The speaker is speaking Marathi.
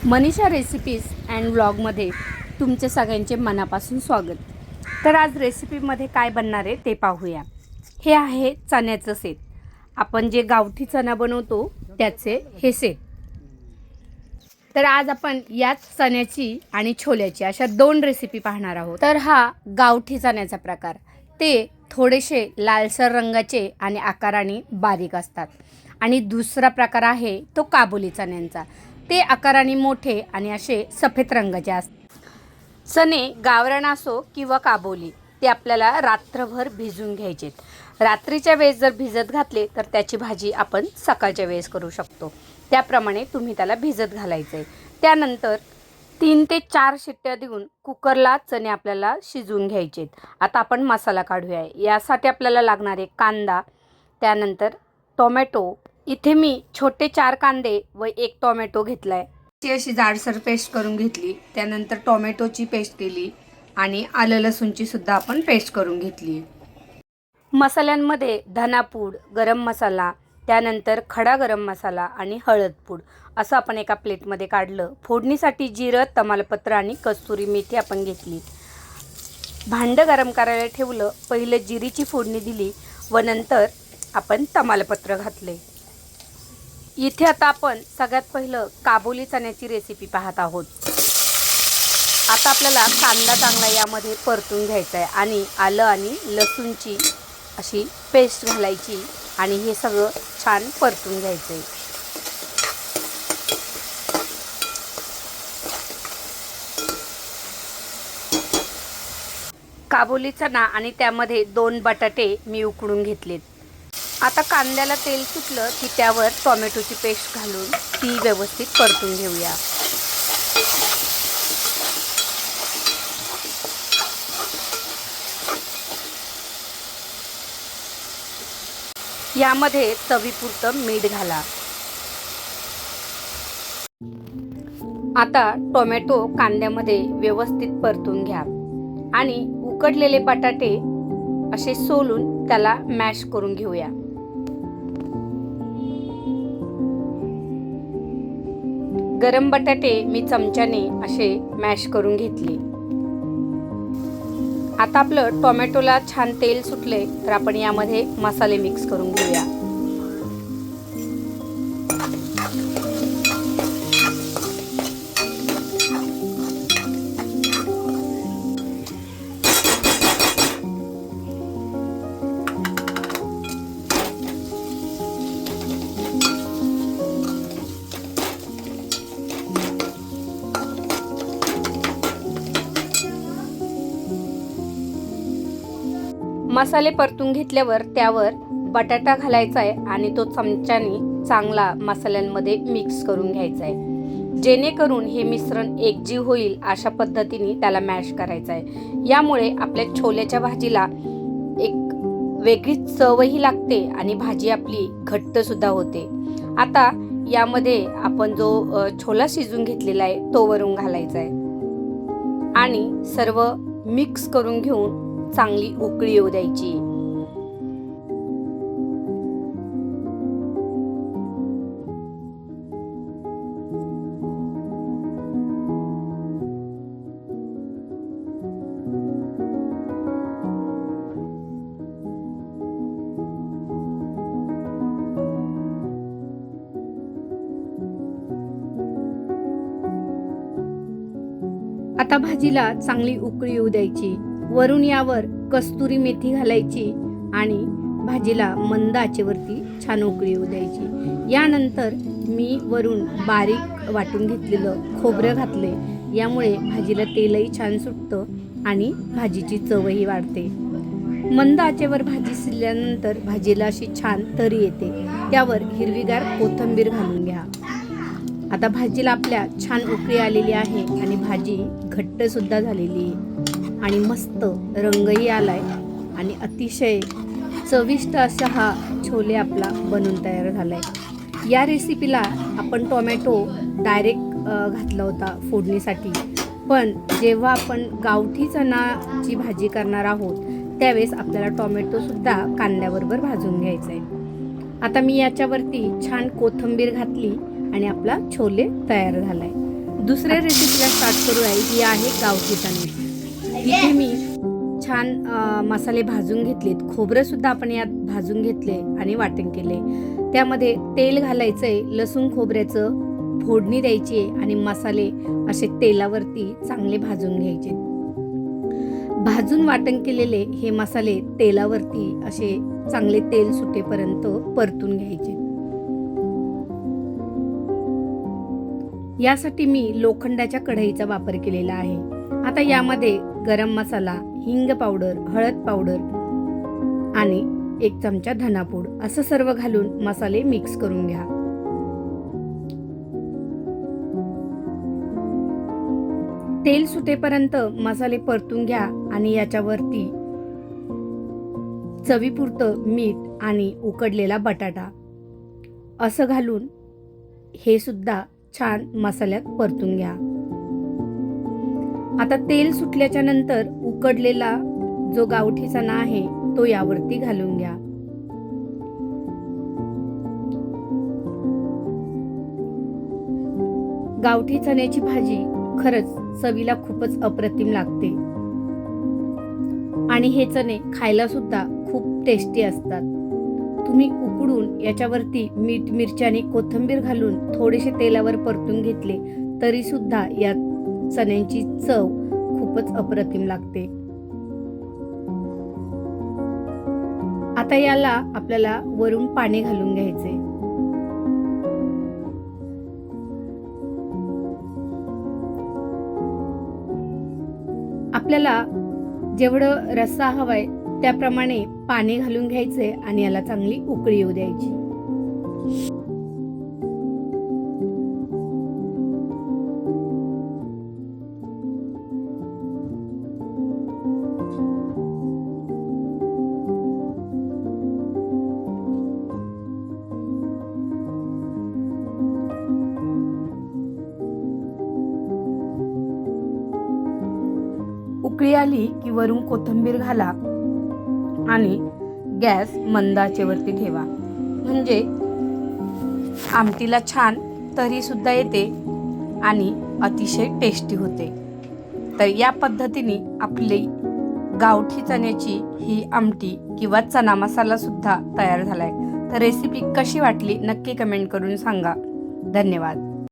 मनीषा रेसिपीज अँड व्लॉगमध्ये तुमचे सगळ्यांचे मनापासून स्वागत. तर आज रेसिपीमध्ये काय बनणार आहे ते पाहूया. हे आहे चण्याचं सेट. आपण जे गावठी चणा बनवतो त्याचे हे सेट. तर आज आपण याच चण्याची आणि छोल्याची अशा दोन रेसिपी पाहणार आहोत. तर हा गावठी चण्याचा प्रकार, ते थोडेसे लालसर रंगाचे आणि आकाराने बारीक असतात. आणि दुसरा प्रकार आहे तो काबुली चण्यांचा. ते आकाराने मोठे आणि असे सफेद रंगाचे असतात. चणे गावरान असो किंवा काबुली, ते आपल्याला रात्रभर भिजून घ्यायचे. रात्रीच्या वेळेस जर भिजत घातले तर त्याची भाजी आपण सकाळच्या वेळेस करू शकतो. त्याप्रमाणे तुम्ही त्याला भिजत घालायचे. त्यानंतर 3 ते 4 शिट्ट्या देऊन कुकरला चणे आपल्याला शिजवून घ्यायचे. आता आपण मसाला काढूया. यासाठी आपल्याला लागणारे कांदा, त्यानंतर टोमॅटो. इथे मी छोटे 4 कांदे व 1 टोमॅटो घेतलाय. अशी जाडसर पेस्ट करून घेतली. त्यानंतर टोमॅटोची पेस्ट केली आणि आलं लसूणची सुद्धा आपण पेस्ट करून घेतली. मसाल्यांमध्ये धनापूड, गरम मसाला, त्यानंतर खडा गरम मसाला आणि हळदपूड असं आपण एका प्लेटमध्ये काढलं. फोडणीसाठी जिरं, तमालपत्र आणि कस्तुरी मेथी आपण घेतली. भांडं गरम करायला ठेवलं. पहिलं जिरीची फोडणी दिली व नंतर आपण तमालपत्र घातले. इथे आता आपण सगळ्यात पहिलं काबुली चण्याची रेसिपी पाहत आहोत. आता आपल्याला कांदा चांगला यामध्ये परतून घ्यायचा आहे आणि आलं आणि लसूणची अशी पेस्ट घालायची आणि हे सगळं छान परतून घ्यायचं आहे. काबुली चणा आणि त्यामध्ये 2 बटाटे मी उकडून घेतलेत. आता कांद्याला तेल सुटलं की त्यावर टोमॅटोची पेस्ट घालून ती व्यवस्थित परतून घेऊया. यामध्ये चवीपुरतं मीठ घाला. आता टोमॅटो कांद्यामध्ये व्यवस्थित परतून घ्या आणि उकडलेले बटाटे असे सोलून त्याला मॅश करून घेऊया. गरम बटाटे मी चमच्याने असे मॅश करून घेतले. आता आपलं टोमॅटोला छान तेल सुटले तर आपण यामध्ये मसाले मिक्स करून घेऊया. मसाले परतून घेतल्यावर त्यावर बटाटा घालायचा आहे आणि तो चमच्याने चांगला मसाल्यांमध्ये मिक्स करून घ्यायचा आहे. जेणेकरून हे मिश्रण एकजीव होईल अशा पद्धतीने त्याला मॅश करायचं आहे. यामुळे आपल्या छोल्याच्या भाजीला एक वेगळीच चवही लागते आणि भाजी आपली घट्ट सुद्धा होते. आता यामध्ये आपण जो छोला शिजून घेतलेला आहे तो वरून घालायचा आहे आणि सर्व मिक्स करून घेऊन चांगली उकळी येऊ द्यायची. आता भाजीला चांगली उकळी येऊ द्यायची. वरून यावर कस्तुरी मेथी घालायची आणि भाजीला मंद आचेवरती छान उकळी येऊ द्यायची. यानंतर मी वरून बारीक वाटून घेतलेलं खोबरं घातले. यामुळे भाजीला तेलही छान सुटतं आणि भाजीची चवही वाढते. मंद आचेवर भाजी शिजल्यानंतर भाजीला अशी छान तरी येते. त्यावर हिरवीगार कोथिंबीर घालून घ्या. आता भाजीला आपल्या छान उकळी आलेली आहे आणि भाजी घट्ट सुद्धा झालेली आहे आणि मस्त रंगही आलाय आणि अतिशय चविष्ट असा हा छोले आपला बनून तयार झालाय. या रेसिपीला आपण टोमॅटो डायरेक्ट घातला होता फोडणीसाठी, पण जेव्हा आपण गावठी चणाची भाजी करणार आहोत त्यावेळेस आपल्याला टोमॅटो सुद्धा कांद्याबरोबर भाजून घ्यायचा आहे. आता मी याच्यावरती छान कोथिंबीर घातली आणि आपला छोले तयार झालाय. दुसऱ्या रेसिपीला स्टार्ट करूया. ही आहे गावठी चणे. इथे मी छान मसाले भाजून घेतलेत. खोबरंसुद्धा आपण यात भाजून घेतले आणि वाटण केले. त्यामध्ये तेल घालायचं आहे, लसूण खोबऱ्याचं फोडणी द्यायची आहे आणि मसाले असे तेलावरती चांगले भाजून घ्यायचे. भाजून वाटण केलेले हे मसाले तेलावरती असे चांगले तेल सुटेपर्यंत परतून घ्यायचे. यासाठी मी लोखंडाच्या कढईचा वापर केलेला आहे. आता यामध्ये गरम मसाला, हिंग पावडर, हळद पावडर आणि 1 चमचा धनापूड असं सर्व घालून मसाले मिक्स करून घ्या. तेल सुटेपर्यंत मसाले परतून घ्या आणि याच्यावरती चवीपुरतं मीठ आणि उकडलेला बटाटा असं घालून हे सुद्धा छान मसाल्यात परतून घ्या. आता तेल सुटल्याच्या नंतर उकडलेला जो गावठी चणा आहे तो यावरती घालून घ्या. गावठी चण्याची भाजी खरंच चवीला खूपच अप्रतिम लागते आणि हे चणे खायला सुद्धा खूप टेस्टी असतात. तुम्ही उकडून याच्यावरती मीठ, मिरची आणि कोथिंबीर घालून थोडेसे तेलावर परतून घेतले तरी सुद्धा या चण्यांची चव खूपच अप्रतिम लागते. आता याला आपल्याला वरून पाणी घालून घ्यायचे. आपल्याला जेवढं रस्सा हवाय त्याप्रमाणे पाणी घालून घ्यायचे आणि याला चांगली उकळी येऊ द्यायची. उकळी आली की वरून कोथिंबीर घाला आणि गॅस मंद आचेवरती ठेवा. म्हणजे आमटीला छान तरी सुद्धा येते आणि अतिशय टेस्टी होते. तर या पद्धतीने आपली गावठी चण्याची ही आमटी किंवा चना मसाला सुद्धा तयार झालाय. तर रेसिपी कशी वाटली नक्की कमेंट करून सांगा. धन्यवाद.